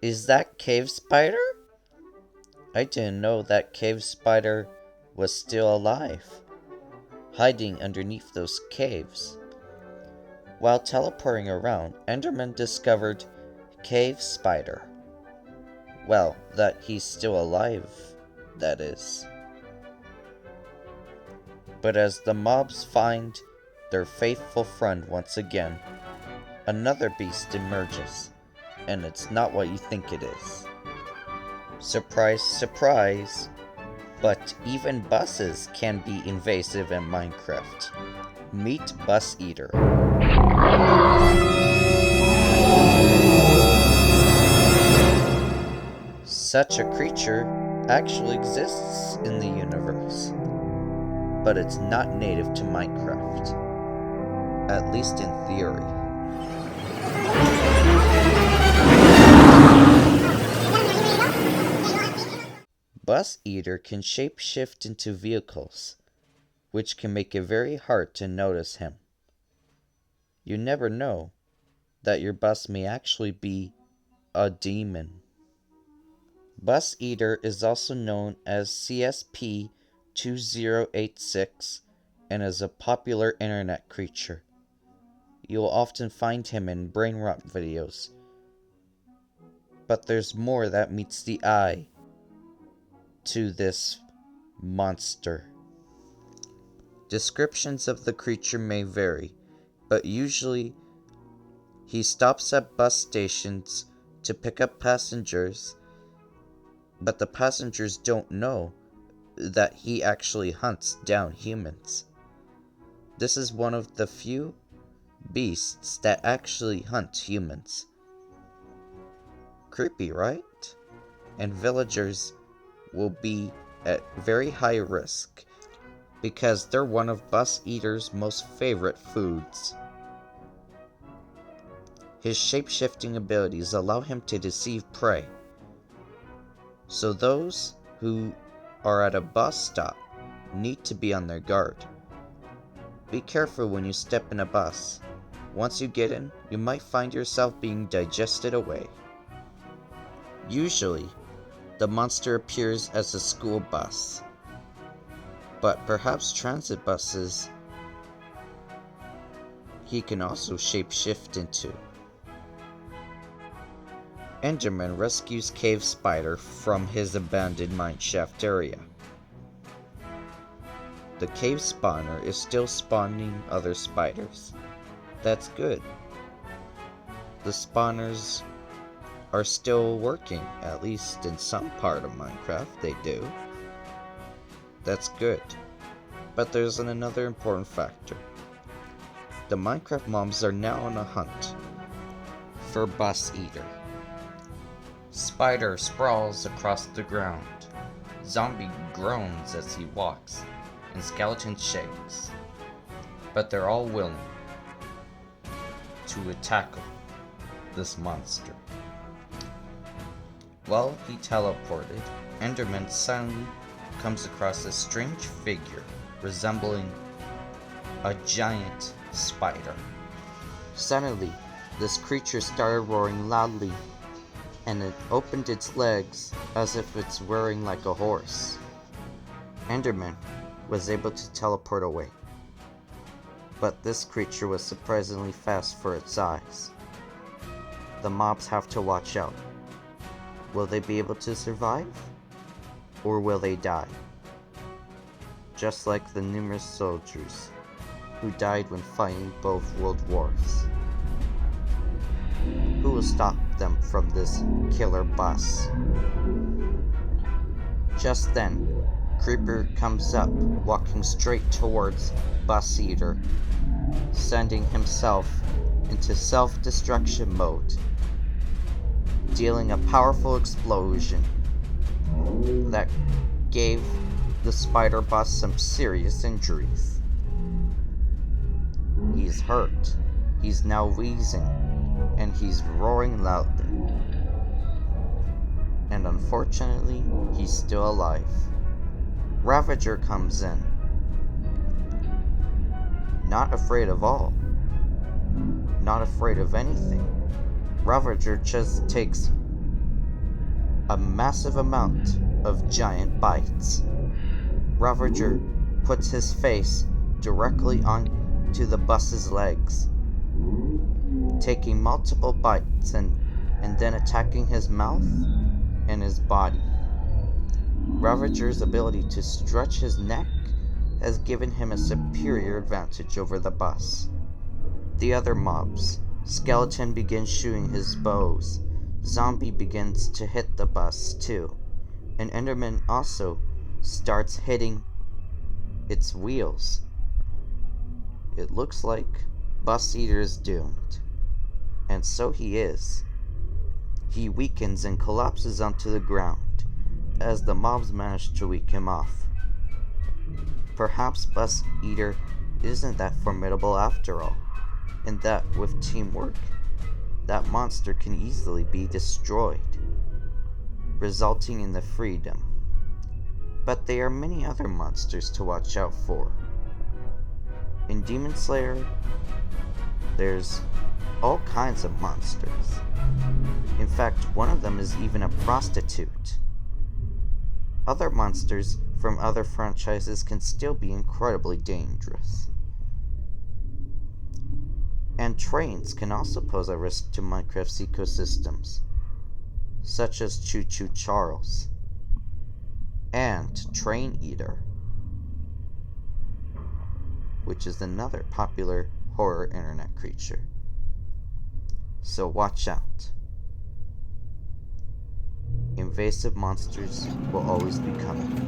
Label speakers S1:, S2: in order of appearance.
S1: Is that cave spider? I didn't know that cave spider was still alive, hiding underneath those caves. While teleporting around, Enderman discovered Cave Spider. Well, that he's still alive, that is. But as the mobs find their faithful friend once again, another beast emerges, and it's not what you think it is. Surprise, surprise! But even buses can be invasive in Minecraft. Meet Bus Eater. Such a creature actually exists in the universe, but it's not native to Minecraft, at least in theory. Bus Eater can shapeshift into vehicles, which can make it very hard to notice him. You never know that your bus may actually be a demon. Bus Eater is also known as CSP-2086 and is a popular internet creature. You will often find him in brain rot videos. But there's more that meets the eye to this monster. Descriptions of the creature may vary, but usually he stops at bus stations to pick up passengers, but the passengers don't know that he actually hunts down humans. This is one of the few beasts that actually hunt humans. Creepy, right? And villagers will be at very high risk because they're one of Bus Eater's most favorite foods. His shape-shifting abilities allow him to deceive prey, so those who are at a bus stop need to be on their guard. Be careful when you step in a bus. Once you get in, you might find yourself being digested away. Usually, the monster appears as a school bus, but perhaps transit buses he can also shapeshift into. Enderman rescues Cave Spider from his abandoned mineshaft area. The cave spawner is still spawning other spiders. That's good. The spawners are still working, at least in some part of Minecraft they do. That's good. But there's another important factor. The Minecraft mobs are now on a hunt for Bus Eater. Spider sprawls across the ground. Zombie groans as he walks, and skeleton shakes. But they're all willing to tackle this monster. While he teleported, Enderman suddenly comes across a strange figure resembling a giant spider. Suddenly, this creature started roaring loudly, and it opened its legs as if it's whirring like a horse. Enderman was able to teleport away, but this creature was surprisingly fast for its size. The mobs have to watch out. Will they be able to survive? Or will they die? Just like the numerous soldiers who died when fighting both world wars. Who will stop them from this killer bus? Just then, Creeper comes up, walking straight towards Bus Eater, sending himself into self-destruction mode, dealing a powerful explosion that gave the spider bus some serious injuries. He's hurt, he's now wheezing, and he's roaring loudly. And unfortunately, he's still alive. Ravager comes in, not afraid of all, not afraid of anything. Ravager just takes a massive amount of giant bites. Ravager puts his face directly onto the bus's legs, taking multiple bites and then attacking his mouth and his body. Ravager's ability to stretch his neck has given him a superior advantage over the bus. The other mobs. Skeleton begins shooting his bows. Zombie begins to hit the bus too. And Enderman also starts hitting its wheels. It looks like Bus Eater is doomed. And so he is. He weakens and collapses onto the ground as the mobs manage to weak him off. Perhaps Bus Eater isn't that formidable after all, and that with teamwork, that monster can easily be destroyed, resulting in the freedom. But there are many other monsters to watch out for. In Demon Slayer, there's all kinds of monsters. In fact, one of them is even a prostitute. Other monsters from other franchises can still be incredibly dangerous. And trains can also pose a risk to Minecraft's ecosystems, such as Choo Choo Charles and Train Eater, which is another popular horror internet creature. So watch out. Invasive monsters will always be coming.